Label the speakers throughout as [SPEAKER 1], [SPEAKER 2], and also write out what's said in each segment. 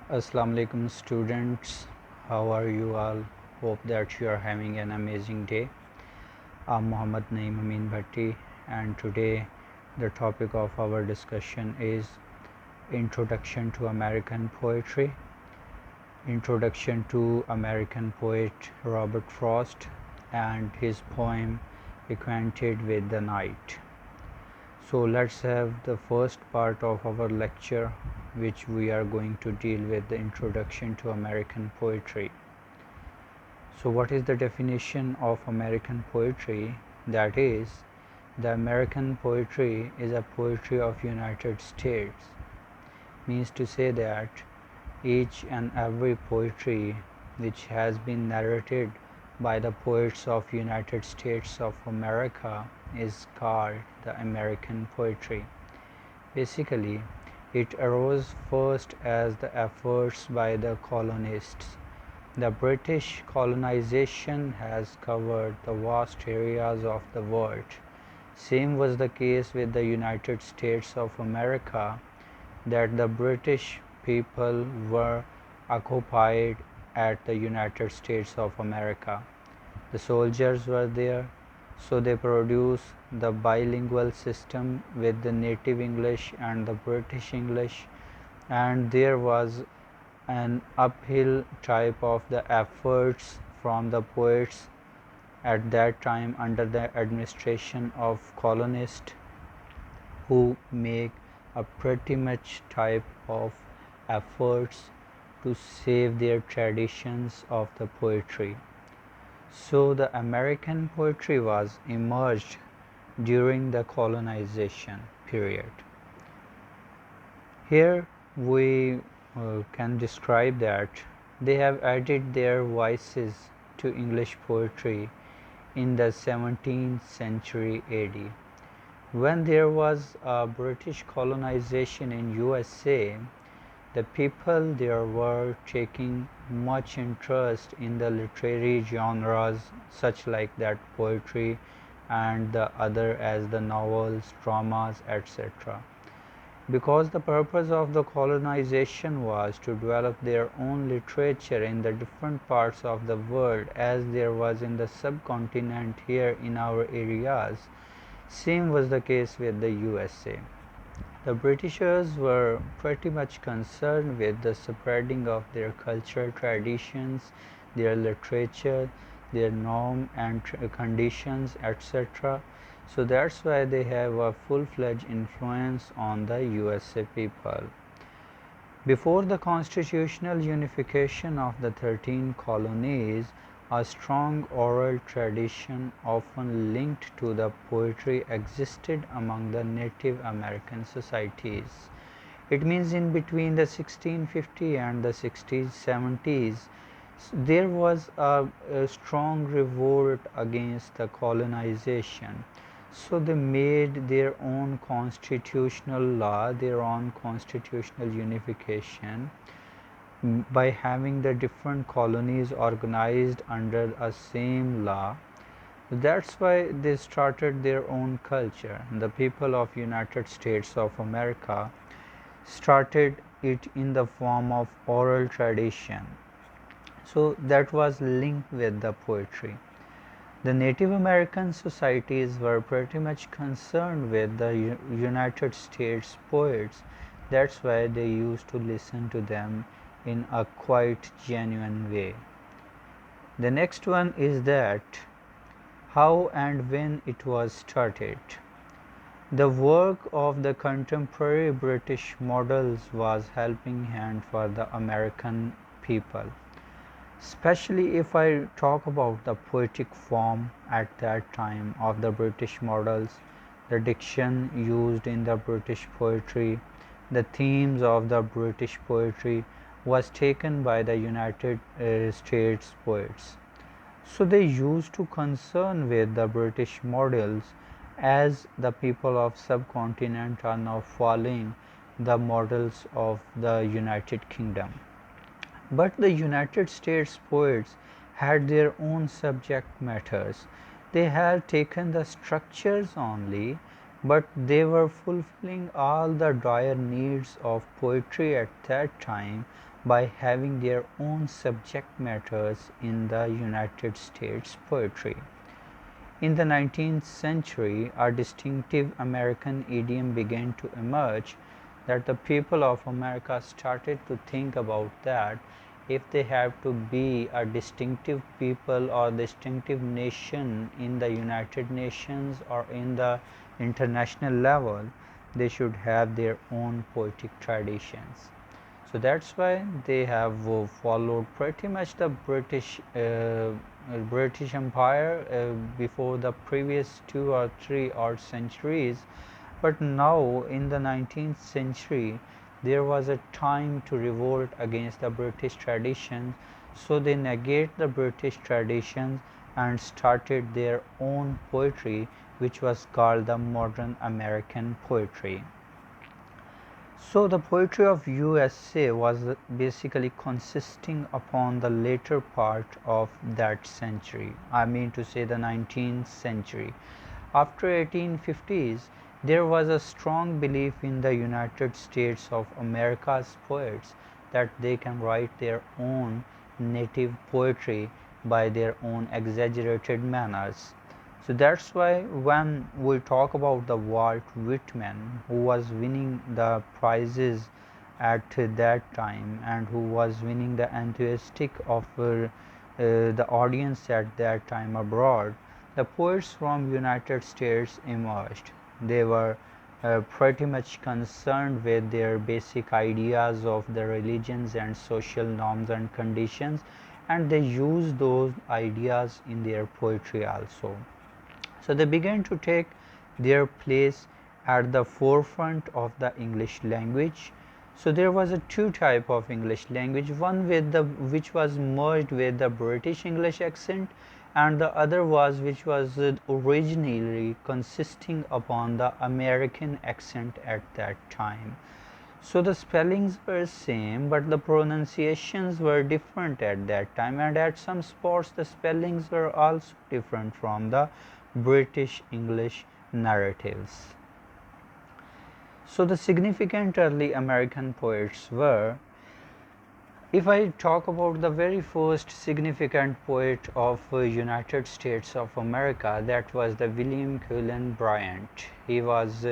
[SPEAKER 1] Assalamu alaikum students, how are you all? Hope that you are having an amazing day. I'm Muhammad Naeem Amin Bhatti, and today the topic of our discussion is Introduction to American Poetry. Introduction to American poet Robert Frost and his poem Acquainted with the Night. So let's have the first part of our lecture, which we are going to deal with the introduction to American poetry. So what is the definition of American poetry? That is, the American poetry is a poetry of United States. Means to say that each and every poetry which has been narrated by the poets of United States of America is called the American poetry. Basically, it arose first as the efforts by the colonists. The British colonization has covered the vast areas of the world. Same was the case with the United States of America, that the British people were occupied at the United States of America. The soldiers were there, so they produced the bilingual system with the native English and the British English, and there was an uphill type of the efforts from the poets at that time under the administration of colonists, who make a pretty much type of efforts to save their traditions of the poetry. So the American poetry was emerged during the colonization period. Here we can describe that they have added their voices to English poetry in the 17th century AD. When there was a British colonization in USA, the people there were taking much interest in the literary genres such like that poetry and the other as the novels, dramas, etc. Because the purpose of the colonization was to develop their own literature in the different parts of the world, as there was in the subcontinent here in our areas. Same was the case with the USA. The Britishers were pretty much concerned with the spreading of their cultural traditions, their literature, their norm and conditions, etc. So that's why they have a full-fledged influence on the USA people. Before the constitutional unification of the 13 colonies, a strong oral tradition often linked to the poetry existed among the Native American societies. It means in between the 1650 and the 60s, 70s, there was a strong revolt against the colonization. So they made their own constitutional law, their own constitutional unification by having the different colonies organized under a same law. That's why they started their own culture. The people of United States of America started it in the form of oral tradition. So that was linked with the poetry. The Native American societies were pretty much concerned with the United States poets. That's why they used to listen to them in a quite genuine way. The next one is that how and when it was started. The work of the contemporary British models was helping hand for the American people. Especially if I talk about the poetic form at that time of the British models, the diction used in the British poetry, the themes of the British poetry was taken by the United States poets. So they used to concern with the British models, as the people of subcontinent are now following the models of the United Kingdom. But the United States poets had their own subject matters. They had taken the structures only, but they were fulfilling all the dire needs of poetry at that time by having their own subject matters in the United States poetry. In the 19th century, a distinctive American idiom began to emerge that the people of America started to think about that if they have to be a distinctive people or distinctive nation in the United Nations or in the international level, they should have their own poetic traditions. So that's why they have followed pretty much the British Empire before the previous 2 or 3 odd centuries. But now in the 19th century, there was a time to revolt against the British traditions. So they negate the British traditions and started their own poetry, which was called the modern American poetry. So the poetry of USA was basically consisting upon the later part of that century. I mean to say the 19th century. After 1850s, there was a strong belief in the United States of America's poets that they can write their own native poetry by their own exaggerated manners. So that's why when we talk about the Walt Whitman, who was winning the prizes at that time and who was winning the enthusiastic of the audience at that time abroad, the poets from United States emerged. They were pretty much concerned with their basic ideas of the religions and social norms and conditions, and they used those ideas in their poetry also. So they began to take their place at the forefront of the English language. So there was a two type of English language, one with the which was merged with the British English accent, and the other was which was originally consisting upon the American accent at that time. So the spellings were same, but the pronunciations were different at that time, and at some spots the spellings were also different from the British English narratives. So the significant early American poets were, if I talk about the very first significant poet of United States of America, that was the William Cullen Bryant. He was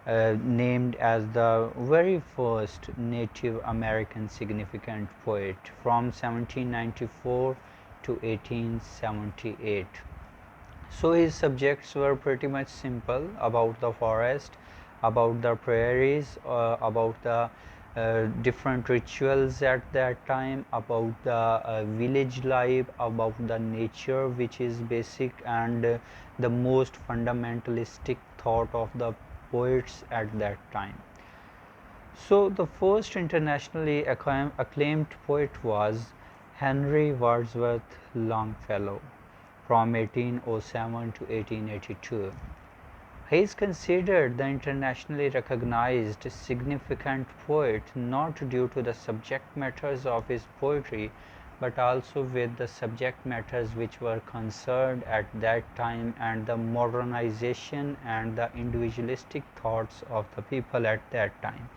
[SPEAKER 1] named as the very first Native American significant poet from 1794 to 1878. So his subjects were pretty much simple: about the forest, about the prairies, about the different rituals at that time, about the village life, about the nature, which is basic and the most fundamentalistic thought of the poets at that time. So the first internationally acclaimed poet was Henry Wadsworth Longfellow from 1807 to 1882. He is considered the internationally recognized significant poet not due to the subject matters of his poetry, but also with the subject matters which were concerned at that time and the modernization and the individualistic thoughts of the people at that time.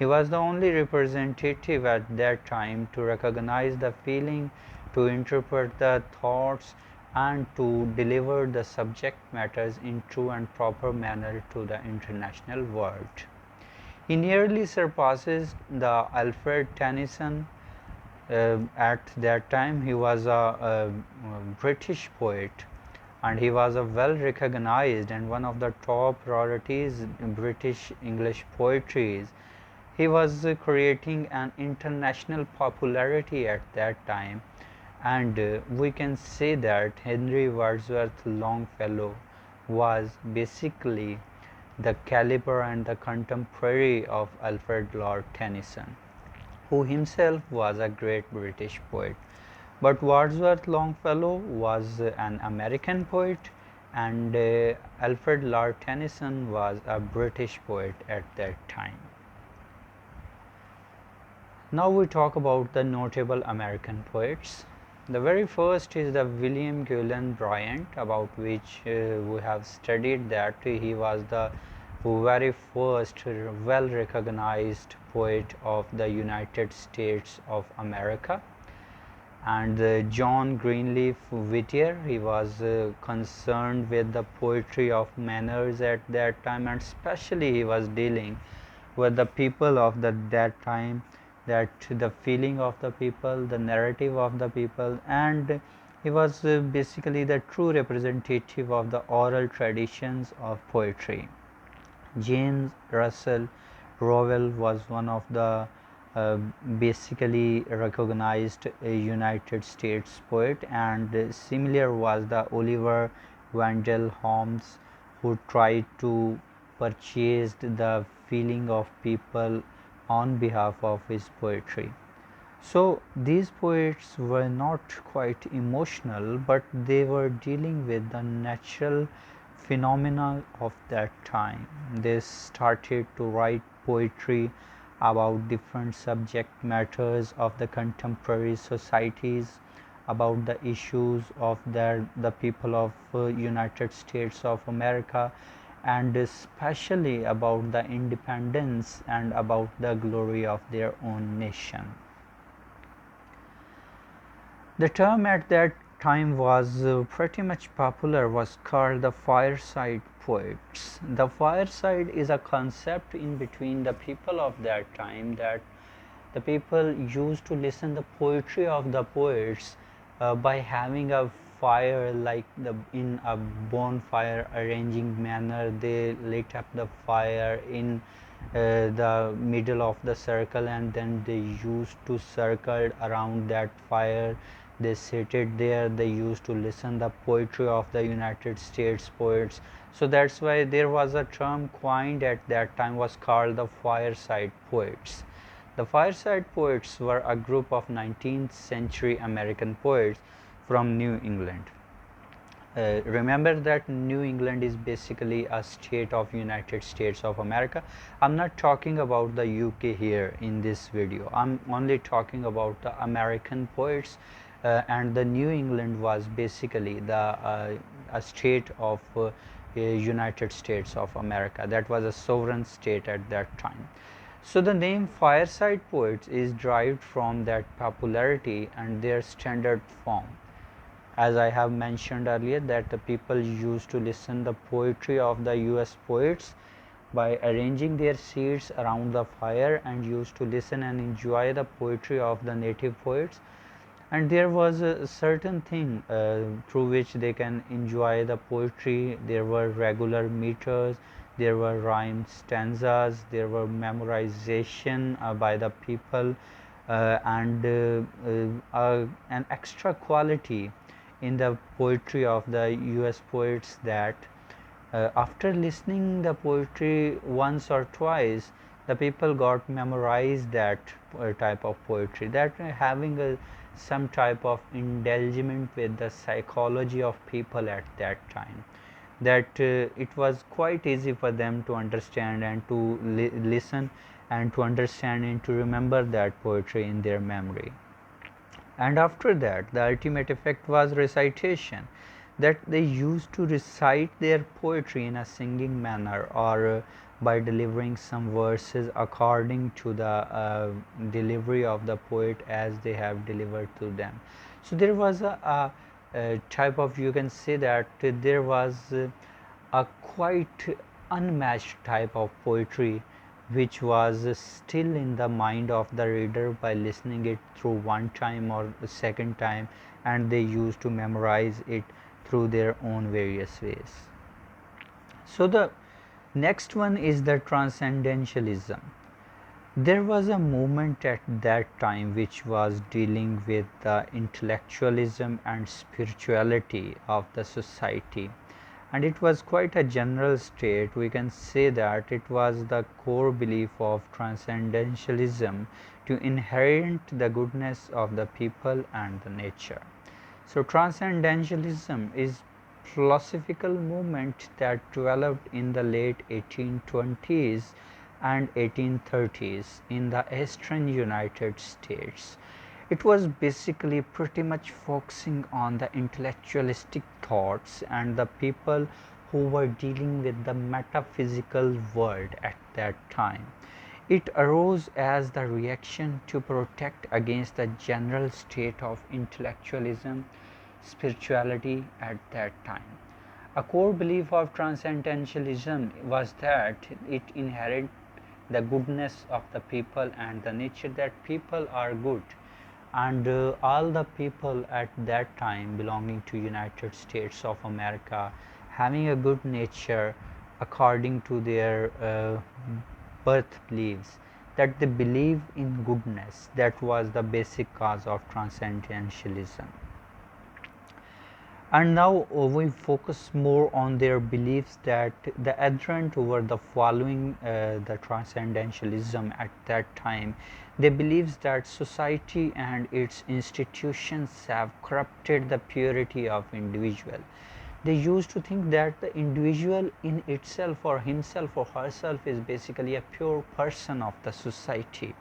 [SPEAKER 1] He was the only representative at that time to recognize the feeling, to interpret the thoughts, and to deliver the subject matters in true and proper manner to the international world. He nearly surpasses the Alfred Tennyson. At that time he was a British poet, and he was a well recognized and one of the top priorities in British English poetry. He was creating an international popularity at that time, and we can say that Henry Wadsworth Longfellow was basically the caliber and the contemporary of Alfred Lord Tennyson, who himself was a great British poet. But Wadsworth Longfellow was an American poet, and Alfred Lord Tennyson was a British poet at that time. Now we talk about the notable American poets. The very first is the William Cullen Bryant, about which we have studied that he was the very first well recognized poet of the United States of America. And John Greenleaf Whittier, he was concerned with the poetry of manners at that time, and especially he was dealing with the people of that time, that the feeling of the people, the narrative of the people, and he was basically the true representative of the oral traditions of poetry. James Russell Lowell was one of the uh, basically recognized United States poet, and similar was the Oliver Wendell Holmes, who tried to purchase the feeling of people on behalf of his poetry. So these poets were not quite emotional, but they were dealing with the natural phenomena of that time. They started to write poetry about different subject matters of the contemporary societies, about the issues of the people of United States of America, and especially about the independence and about the glory of their own nation. The term at that time was pretty much popular, was called the Fireside Poets. The fireside is a concept in between the people of that time, that the people used to listen the poetry of the poets by having a fire, like in a bonfire arranging manner. They lit up the fire in the middle of the circle, and then they used to circle around that fire. They seated there, they used to listen the poetry of the United States poets. So that's why there was a term coined at that time, was called the Fireside Poets. The Fireside Poets were a group of 19th century American poets from New England. Remember that New England is basically a state of United States of America. I'm not talking about the UK here in this video. I'm only talking about the American poets, and the New England was basically a state of United States of America. That was a sovereign state at that time. So the name Fireside Poets is derived from that popularity and their standard form. As I have mentioned earlier, that the people used to listen the poetry of the US poets by arranging their seats around the fire, and used to listen and enjoy the poetry of the native poets. And there was a certain thing through which they can enjoy the poetry. There were regular meters, there were rhyme stanzas, there were memorization by the people, and an extra quality in the poetry of the US poets, that after listening the poetry once or twice, the people got memorized that type of poetry, that having some type of indulgement with the psychology of people at that time, that it was quite easy for them to understand and to listen and to understand and to remember that poetry in their memory. And after that, the ultimate effect was recitation, that they used to recite their poetry in a singing manner, or by delivering some verses according to the delivery of the poet as they have delivered to them. So there was a type of, you can say that there was a quite unmatched type of poetry, which was still in the mind of the reader by listening it through one time or the second time, and they used to memorize it through their own various ways. So the next one is the Transcendentalism. There was a movement at that time which was dealing with the intellectualism and spirituality of the society, and it was quite a general state. We can say that it was the core belief of Transcendentalism to inherit the goodness of the people and the nature. So Transcendentalism is philosophical movement that developed in the late 1820s and 1830s in the eastern United States. It was basically pretty much focusing on the intellectualistic thoughts, and the people who were dealing with the metaphysical world at that time. It arose as the reaction to protest against the general state of intellectualism, spirituality at that time. A core belief of Transcendentalism was that it inherits the goodness of the people and the nature that people are good, and all the people at that time belonging to United States of America having a good nature according to their birth beliefs, that they believe in goodness. That was the basic cause of Transcendentalism. And now we focus more on their beliefs that the adherent were the following the Transcendentalism at that time. They believed that society and its institutions have corrupted the purity of individual. They used to think that the individual in itself or himself or herself is basically a pure person of the society.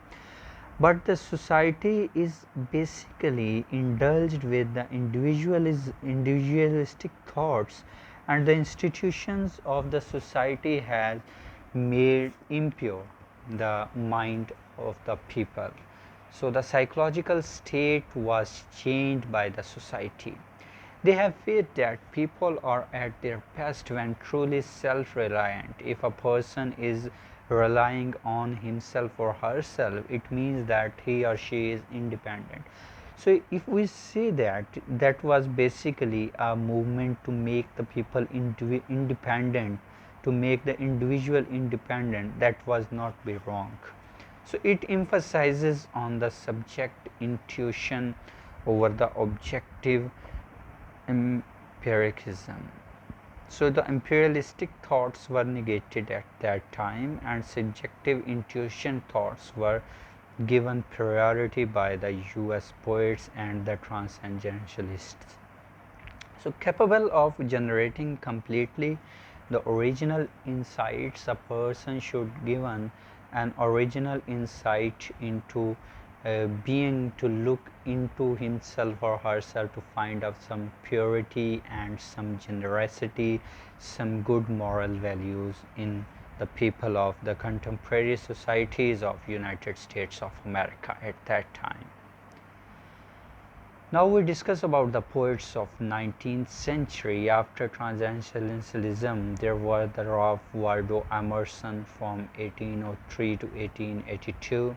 [SPEAKER 1] But the society is basically indulged with the individualistic thoughts, and the institutions of the society has made impure the mind of the people. So the psychological state was changed by the society. They have faith that people are at their best when truly self-reliant. If a person is relying on himself or herself, it means that he or she is independent. So if we say that that was basically a movement to make the people independent, to make the individual independent, that was not be wrong. So it emphasizes on the subject intuition over the objective empiricism. So the imperialistic thoughts were negated at that time, and subjective intuition thoughts were given priority by the US poets and the transcendentalists. So capable of generating completely the original insights, a person should given an original insight into being, to look into himself or herself to find out some purity and some generosity, some good moral values in the people of the contemporary societies of United States of America at that time. Now we discuss about the poets of 19th century. After Transcendentalism, there were the Ralph Waldo Emerson from 1803 to 1882,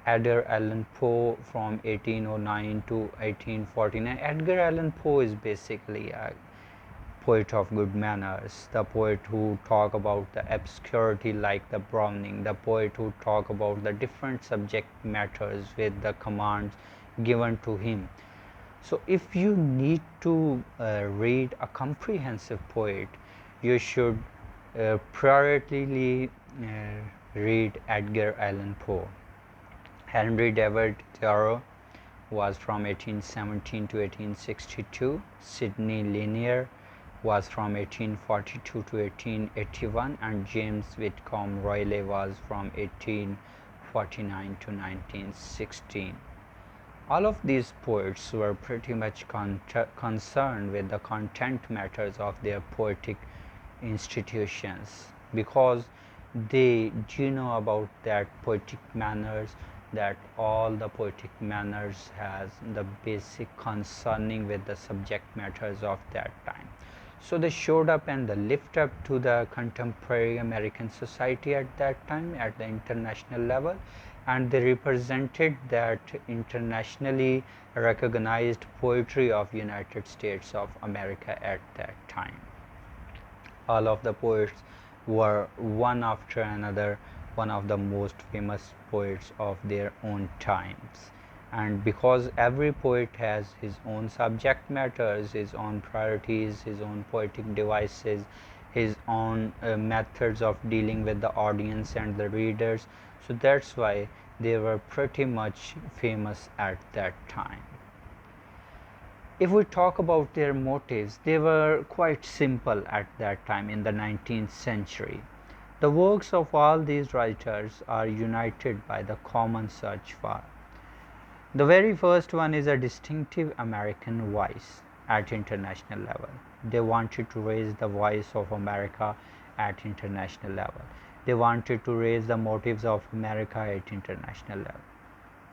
[SPEAKER 1] Edgar Allan Poe from 1809 to 1849. Edgar Allan Poe is basically a poet of good manners, the poet who talk about the obscurity like the Browning, the poet who talk about the different subject matters with the commands given to him. So if you need to read a comprehensive poet, you should priorly read Edgar Allan Poe. Henry David Thoreau was from 1817 to 1862. Sidney Lanier was from 1842 to 1881, and James Whitcomb Riley was from 1849 to 1916. All of these poets were pretty much concerned with the content matters of their poetic institutions, because they do know about that poetic manners, that all the poetic manners has the basic concerning with the subject matters of that time. So they showed up and they lift up to the contemporary American society at that time at the international level, and they represented that internationally recognized poetry of United States of America at that time. All of the poets were one after another one of the most famous poets of their own times. And because every poet has his own subject matters, his own priorities, his own poetic devices, his own methods of dealing with the audience and the readers, so that's why they were pretty much famous at that time. If we talk about their motives, they were quite simple at that time in the 19th century. The works of all these writers are united by the common search for. The very first one is a distinctive American voice at international level. They wanted to raise the voice of America at international level. They wanted to raise the motives of America at international level.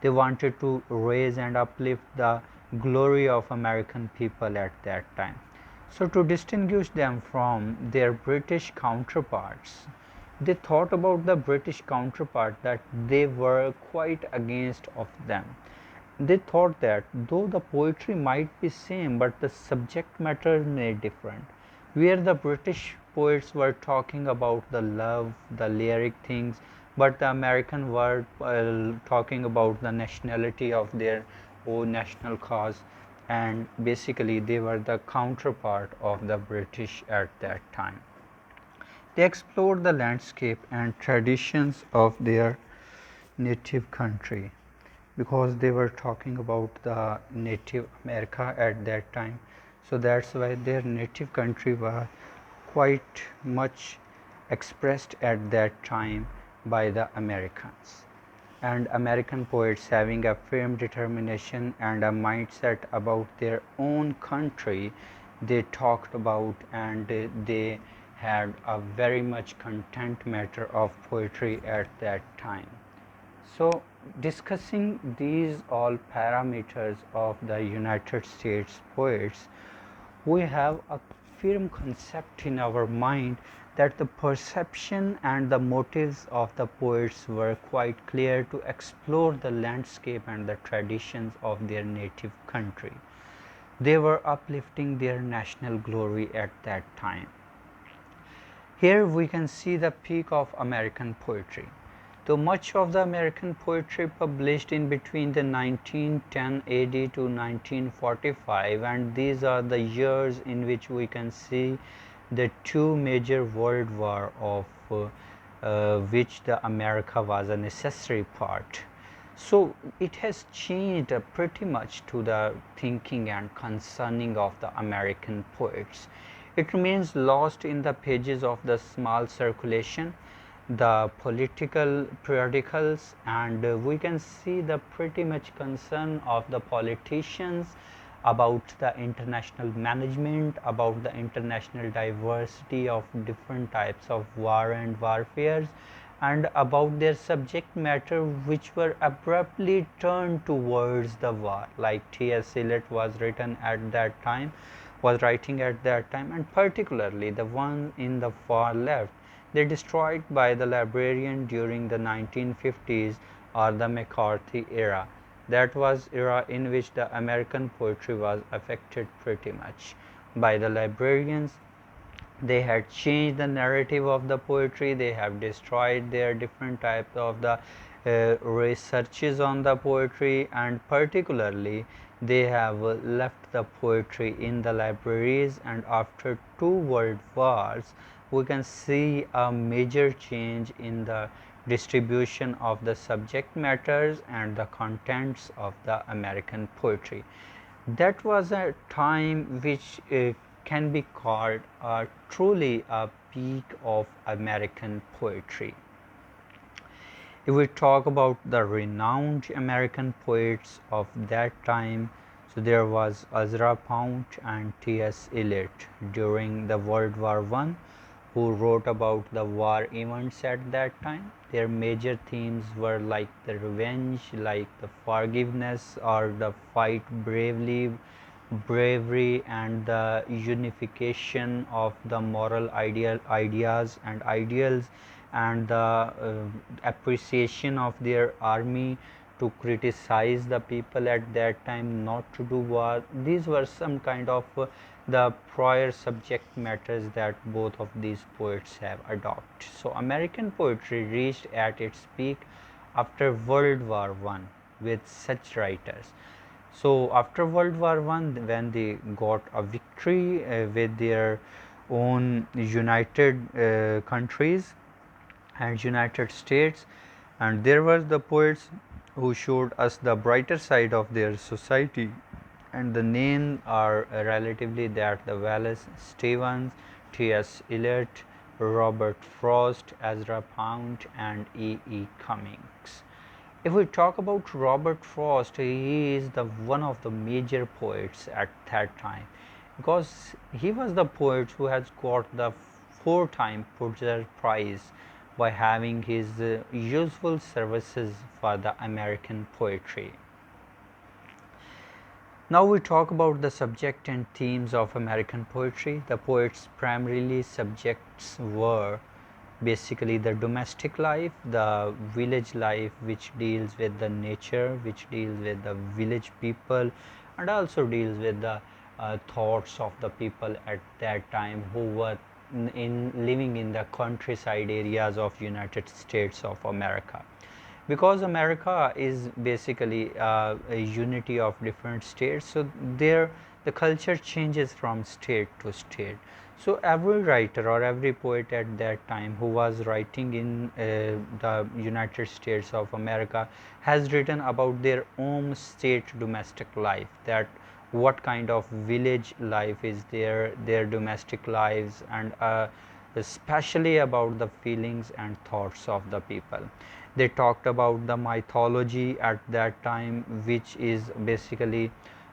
[SPEAKER 1] They wanted to raise and uplift the glory of American people at that time. So, to distinguish them from their British counterparts, they thought about the British counterpart that they were quite against of them. They thought that though the poetry might be same, but the subject matter may different. Where the British poets were talking about the love, the lyric things, but the American were talking about the nationality of their own national cause, and basically they were the counterpart of the British at that time. They explored the landscape and traditions of their native country because they were talking about the native America at that time. So that's why their native country was quite much expressed at that time by the Americans. And American poets, having a firm determination and a mindset about their own country, they talked about and they had a very much content matter of poetry at that time. So, discussing these all parameters of the United States poets, we have a firm concept in our mind that the perception and the motives of the poets were quite clear to explore the landscape and the traditions of their native country. They were uplifting their national glory at that time. Here we can see the peak of American poetry. Though much of the American poetry published in between the 1910 AD to 1945, and these are the years in which we can see the two major world war of which the America was a necessary part. So it has changed pretty much to the thinking and concerning of the American poets. It remains lost in the pages of the small circulation, the political periodicals, and we can see the pretty much concern of the politicians about the international management, about the international diversity of different types of war and warfares, and about their subject matter which were abruptly turned towards the war, like T.S. Eliot was written at that time, was writing at that time, and particularly the one in the far left, they destroyed by the librarian during the 1950s or the McCarthy era. That was era in which the American poetry was affected pretty much by the librarians. They had changed the narrative of the poetry. They have destroyed their different types of the researches on the poetry, and particularly they have left the poetry in the libraries. And after two world wars, we can see a major change in the distribution of the subject matters and the contents of the American poetry. That was a time which can be called truly a peak of American poetry. If we talk about the renowned American poets of that time, so there was Ezra Pound and T.S. Eliot during the World War I, who wrote about the war events at that time. Their major themes were like the revenge, like the forgiveness, or the fight bravely, bravery, and the unification of the moral ideas and ideals, and the appreciation of their army to criticize the people at that time not to do war. These were some kind of the prior subject matters that both of these poets have adopted. So American poetry reached at its peak after World War I with such writers. So after World War I, when they got a victory with their own united countries and United States, and there were the poets who showed us the brighter side of their society, and the names are relatively that the Wallace Stevens, T.S. Eliot, Robert Frost, Ezra Pound, and E.E. Cummings. If we talk about Robert Frost, he is the one of the major poets at that time. because he was the poet who has got the 4-time Pulitzer Prize by having his useful services for the American poetry. Now we talk about the subject and themes of American poetry. The poet's primarily subjects were basically the domestic life, the village life, which deals with the nature, which deals with the village people, and also deals with the thoughts of the people at that time who were living in the countryside areas of United States of America. Because America is basically a unity of different states, so there the culture changes from state to state. So every writer or every poet at that time who was writing in the United States of America has written about their own state domestic life, that what kind of village life is there, their domestic lives, and especially about the feelings and thoughts of the people. They talked about the mythology at that time, which is basically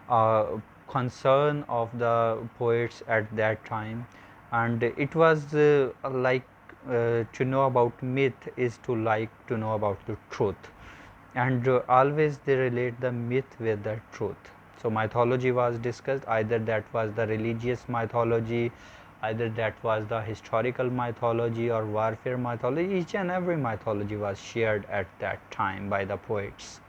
[SPEAKER 1] a concern of the poets at that time, and it was like to know about myth is to like to know about the truth, and always they relate the myth with the truth. So mythology was discussed, either that was the religious mythology, either that was the historical mythology or warfare mythology. Each and every mythology was shared at that time by the poets.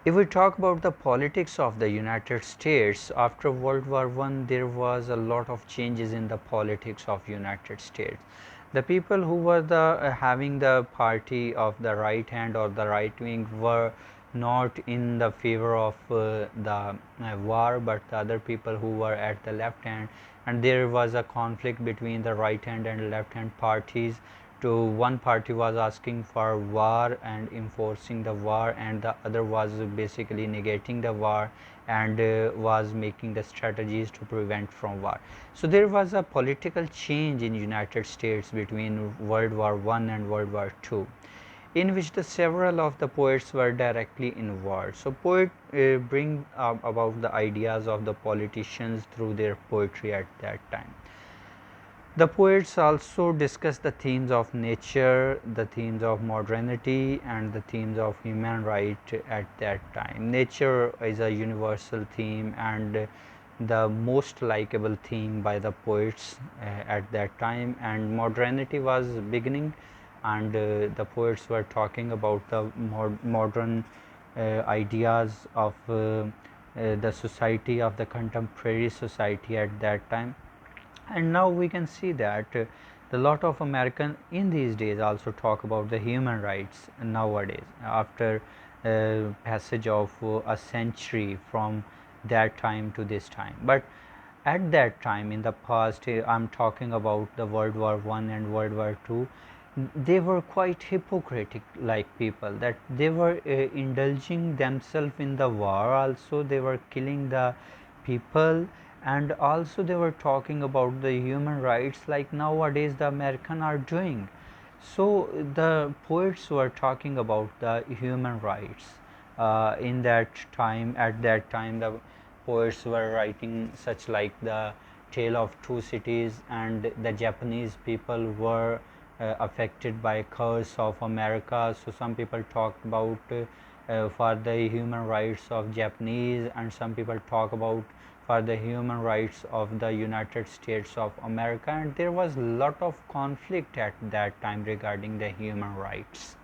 [SPEAKER 1] If we talk about the politics of the United States after World War I, there was a lot of changes in the politics of United States. The people who were having the party of the right hand or the right wing were not in the favor of the war, but the other people who were at the left hand, and there was a conflict between the right hand and left hand parties. To one party was asking for war and enforcing the war, and the other was basically negating the war and was making the strategies to prevent from war. So there was a political change in United States between World War I and World War II, in which the several of the poets were directly involved. So poets bring about the ideas of the politicians through their poetry at that time. The poets also discuss the themes of nature, the themes of modernity, and the themes of human right at that time. Nature is a universal theme and the most likable theme by the poets at that time, and modernity was beginning, and the poets were talking about the modern ideas of the society, of the contemporary society at that time. And now we can see that the lot of American in these days also talk about the human rights nowadays, after passage of a century from that time to this time. But at that time in the past, I'm talking about the World War I and World War II, they were quite hypocritic like people, that they were indulging themselves in the war, also they were killing the people, and also they were talking about the human rights like nowadays the American are doing. So the poets were talking about the human rights in that time. At that time the poets were writing such like the Tale of Two Cities, and the Japanese people were affected by curse of America. So some people talked about for the human rights of Japanese, and some people talk about for the human rights of the United States of America, and there was a lot of conflict at that time regarding the human rights.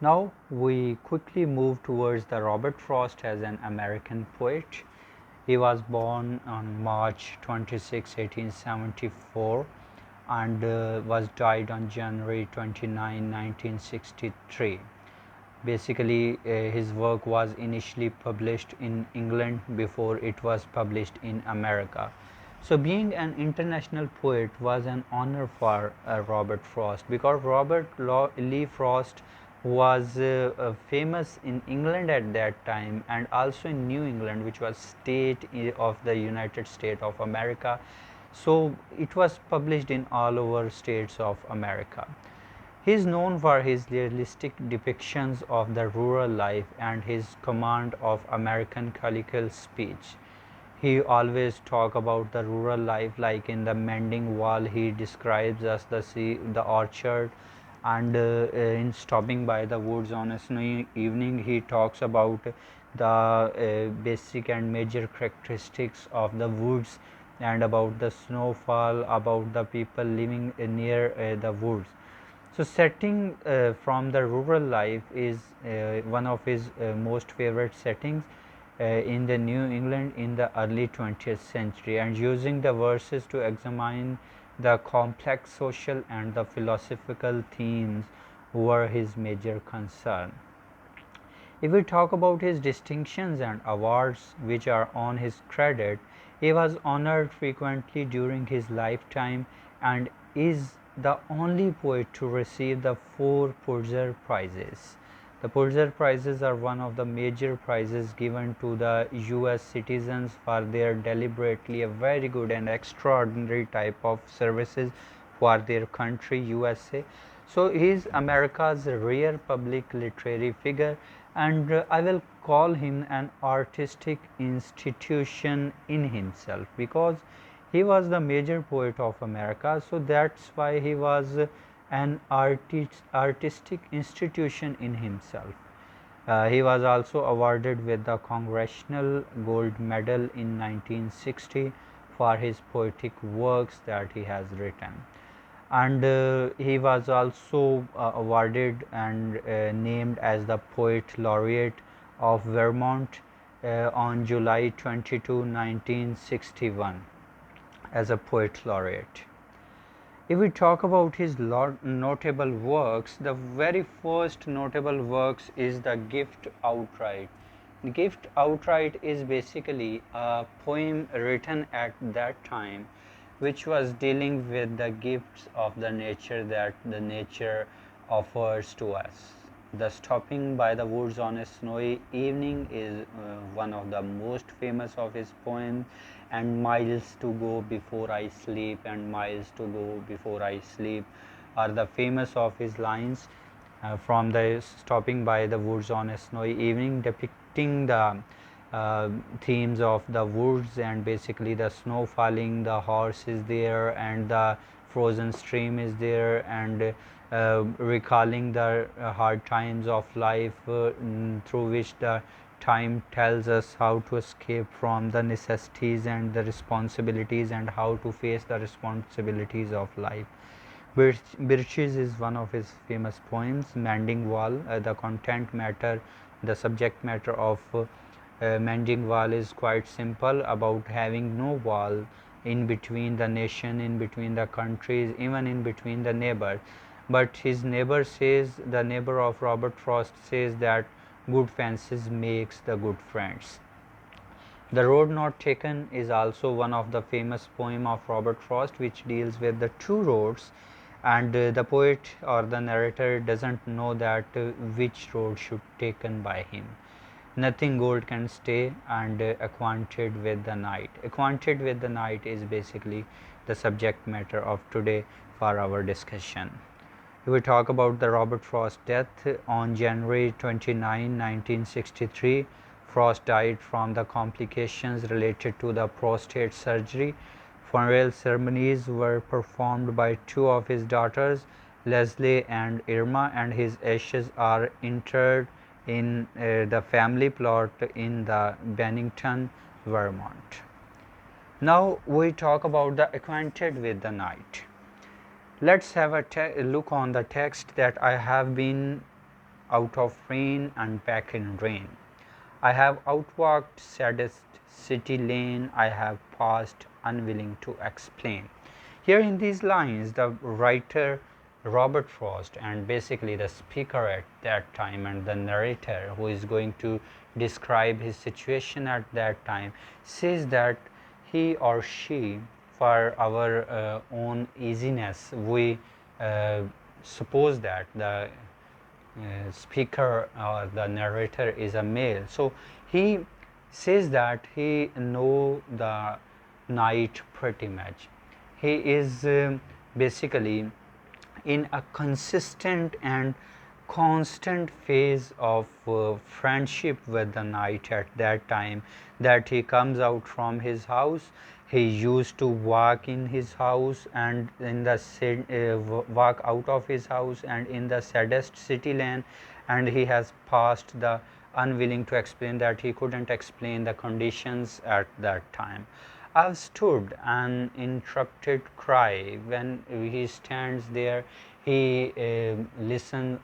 [SPEAKER 1] Now we quickly move towards the Robert Frost as an American poet. He was born on March 26, 1874, and was died on January 29, 1963. Basically, his work was initially published in England before it was published in America. So being an international poet was an honor for Robert Frost, because Robert Lee Frost was famous in England at that time, and also in New England, which was state of the United States of America. So it was published in all over states of America. He is known for his realistic depictions of the rural life and his command of American colloquial speech. He always talk about the rural life, like in the Mending Wall he describes us the sea, the orchard, and in stopping by the woods on a snowy evening he talks about the basic and major characteristics of the woods, and about the snowfall, about the people living near the woods. So setting from the rural life is one of his most favorite settings in the New England in the early 20th century, and using the verses to examine the complex social and the philosophical themes were his major concern. If we talk about his distinctions and awards which are on his credit, he was honored frequently during his lifetime and is the only poet to receive the 4 Pulitzer Prizes. The Pulitzer Prizes are one of the major prizes given to the US citizens for their deliberately a very good and extraordinary type of services for their country, USA. So he is America's rare public literary figure, and I will call him an artistic institution in himself, because he was the major poet of America. So that's why he was an artistic institution in himself. He was also awarded with the Congressional Gold Medal in 1960 for his poetic works that he has written, and he was also awarded and named as the Poet Laureate of Vermont on July 22, 1961, as a Poet Laureate. If we talk about his notable works, the very first notable works is the Gift Outright. Gift Outright is basically a poem written at that time which was dealing with the gifts of the nature that the nature offers to us. The Stopping by the Woods on a Snowy Evening is one of the most famous of his poems, and Miles to Go Before I Sleep and Miles to Go Before I Sleep are the famous of his lines from the Stopping by the Woods on a Snowy Evening, depicting the themes of the woods and basically the snow falling, the horse is there, and the frozen stream is there, and recalling the hard times of life through which the time tells us how to escape from the necessities and the responsibilities and how to face the responsibilities of life. Birches is one of his famous poems. Mending Wall, the content matter, the subject matter of Mending Wall is quite simple, about having no wall in between the nation, in between the countries, even in between the neighbors. But his neighbor says, the neighbor of Robert Frost says that good fences makes the good friends. The Road Not Taken is also one of the famous poem of Robert Frost, which deals with the two roads, and the poet or the narrator doesn't know that which road should taken by him. Nothing Gold Can Stay, and Acquainted with the Night. Acquainted with the Night is basically the subject matter of today for our discussion. We will talk about the Robert Frost death on January 29, 1963. Frost died from the complications related to the prostate surgery. Funeral ceremonies were performed by two of his daughters, Leslie and Irma, and his ashes are interred in the family plot in the Bennington, Vermont. Now we talk about the Acquainted with the Night. Let's have a look on the text that I have been out of rain and back in rain. I have outwalked saddest city lane, I have passed unwilling to explain. Here in these lines, the writer Robert Frost and basically the speaker at that time and the narrator who is going to describe his situation at that time says that he or she, for our own easiness, we suppose that the speaker or the narrator is a male. So he says that he know the night pretty much. He is basically in a consistent and constant phase of friendship with the night at that time, that he comes out from his house. He used to walk in his house and in the walk out of his house and in the saddest city lane, and he has passed the unwilling to explain, that he couldn't explain the conditions at that time. I've stood an interrupted cry. When he stands there, he listens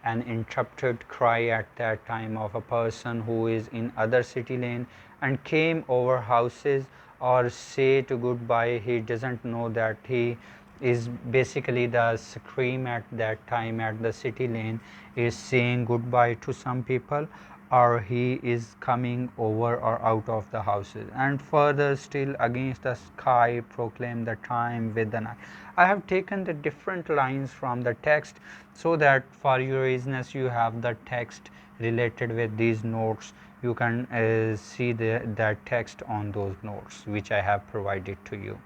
[SPEAKER 1] an interrupted cry at that time of a person who is in other city lane and came over houses or say to goodbye. He doesn't know that he is basically the scream at that time at the city lane is saying goodbye to some people, or he is coming over or out of the houses, and further still against the sky proclaim the time with the night. I have taken the different lines from the text so that for your easiness you have the text related with these notes. You can see that text on those notes which I have provided to you.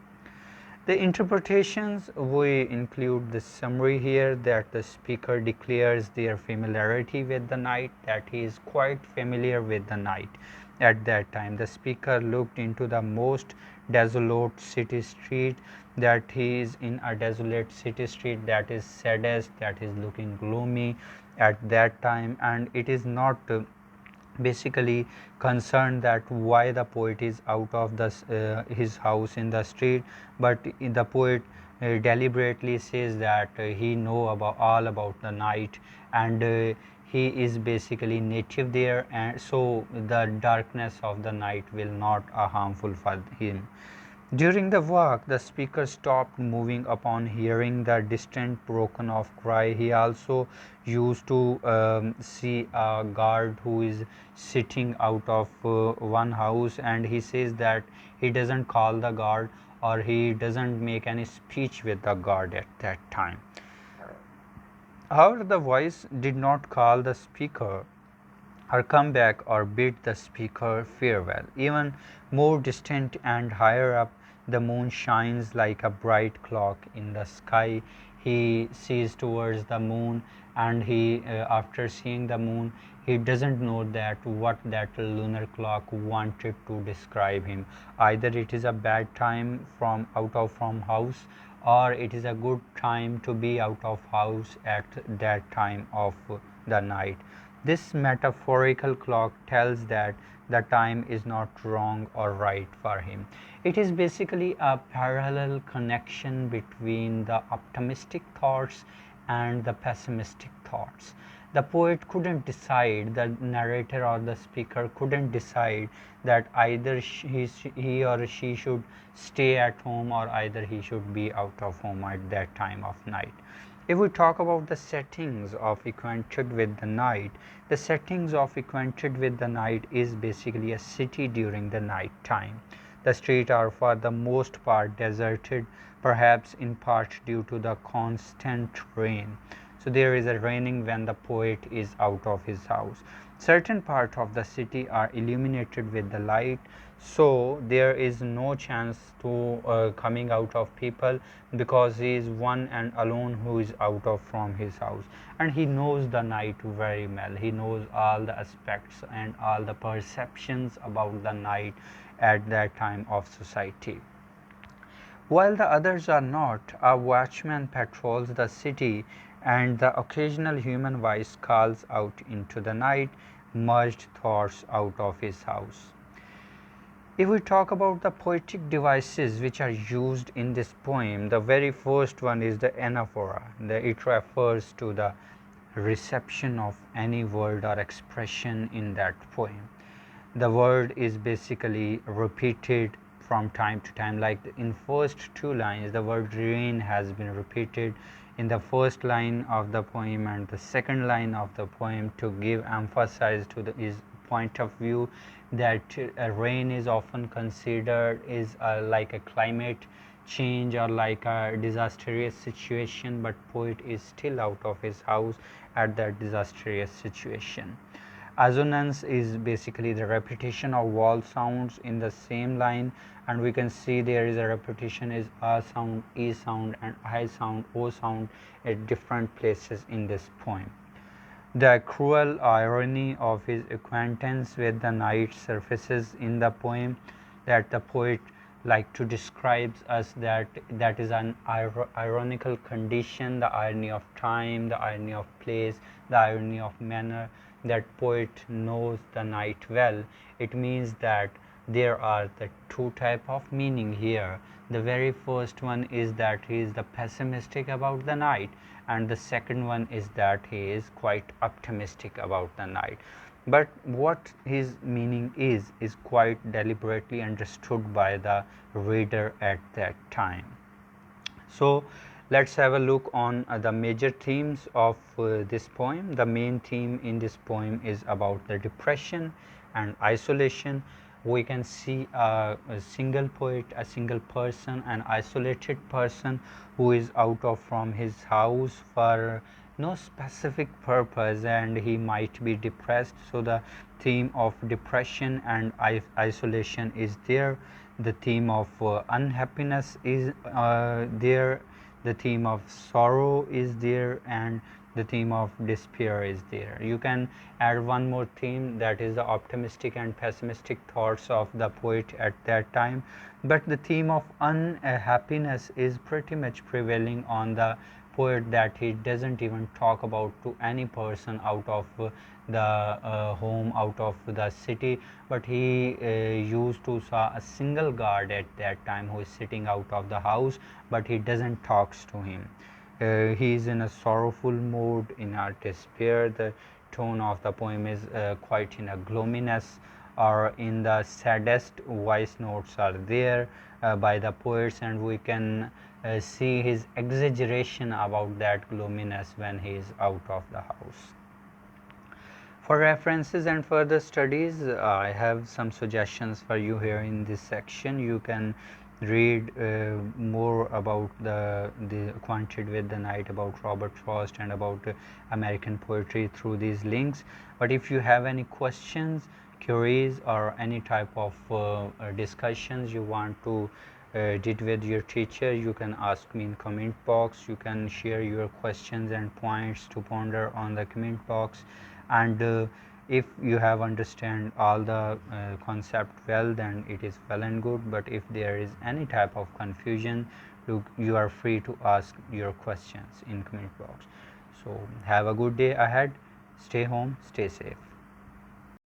[SPEAKER 1] The interpretations, we include the summary here, that the speaker declares their familiarity with the night, that he is quite familiar with the night. At that time, the speaker looked into the most desolate city street, that he is in a desolate city street that is saddest, that is looking gloomy at that time, and it is not basically concerned that why the poet is out of the his house in the street, but the poet deliberately says that he know about all about the night, and he is basically native there, and so the darkness of the night will not harmful for him. During the walk, the speaker stopped moving upon hearing the distant broken off cry. He also used to see a guard who is sitting out of one house, and he says that he doesn't call the guard or he doesn't make any speech with the guard at that time. However, the voice did not call the speaker or come back or bid the speaker farewell. Even more distant and higher up, the moon shines like a bright clock in the sky. He sees towards the moon, and he, after seeing the moon, he doesn't know that what that lunar clock wanted to describe him. Either it is a bad time from out of from house, or it is a good time to be out of house at that time of the night. This metaphorical clock tells that the time is not wrong or right for him. It is basically a parallel connection between the optimistic thoughts and the pessimistic thoughts. The poet couldn't decide, the narrator or the speaker couldn't decide that either he or she should stay at home or either he should be out of home at that time of night. If we talk about the settings of Acquainted with the Night, the settings of Acquainted with the Night is basically a city during the night time. The streets are for the most part deserted, perhaps in part due to the constant rain. So there is a raining when the poet is out of his house. Certain parts of the city are illuminated with the light, so there is no chance to coming out of people, because he is one and alone who is out of from his house, and he knows the night very well. He knows all the aspects and all the perceptions about the night at that time of society. While the others are not, a watchman patrols the city, and the occasional human voice calls out into the night merged thoughts out of his house. If we talk about the poetic devices which are used in this poem, the very first one is the anaphora. It refers to the reception of any word or expression in that poem. The word is basically repeated from time to time, like in first two lines the word rain has been repeated in the first line of the poem and the second line of the poem to give emphasis to his point of view, that rain is often considered is like a climate change or like a disastrous situation, but poet is still out of his house at that disastrous situation. Assonance is basically the repetition of vowel sounds in the same line, and we can see there is a repetition is a sound, e sound, and I sound, o sound at different places in this poem. The cruel irony of his acquaintance with the night surfaces in the poem, that the poet like to describe us that is an ironical condition, the irony of time, the irony of place, the irony of manner, that poet knows the night well. It means that there are the two type of meaning here. The very first one is that he is the pessimistic about the night, and the second one is that he is quite optimistic about the night. But what his meaning is quite deliberately understood by the reader at that time. So let's have a look on the major themes of this poem. The main theme in this poem is about the depression and isolation. We can see a single poet, a single person, an isolated person who is out of from his house for no specific purpose, and he might be depressed. So the theme of depression and isolation is there. The theme of unhappiness is there. The theme of sorrow is there, and the theme of despair is there. You can add one more theme, that is the optimistic and pessimistic thoughts of the poet at that time. But the theme of unhappiness is pretty much prevailing on the poet, that he doesn't even talk about to any person out of the home, out of the city, but he used to saw a single guard at that time who is sitting out of the house, but he doesn't talks to him. He is in a sorrowful mood, in a despair. The tone of the poem is quite in a gloominess, or in the saddest voice notes are there by the poets, and we can see his exaggeration about that gloominess when he is out of the house. For references and further studies, I have some suggestions for you here in this section. You can read more about the Acquainted with the Night, about Robert Frost, and about American poetry through these links. But if you have any questions, queries, or any type of discussions you want to did with your teacher, you can ask me in comment box. You can share your questions and points to ponder on the comment box. And if you have understand all the concept well, then it is well and good. But if there is any type of confusion, you are free to ask your questions in comment box. So have a good day ahead. Stay home, stay safe.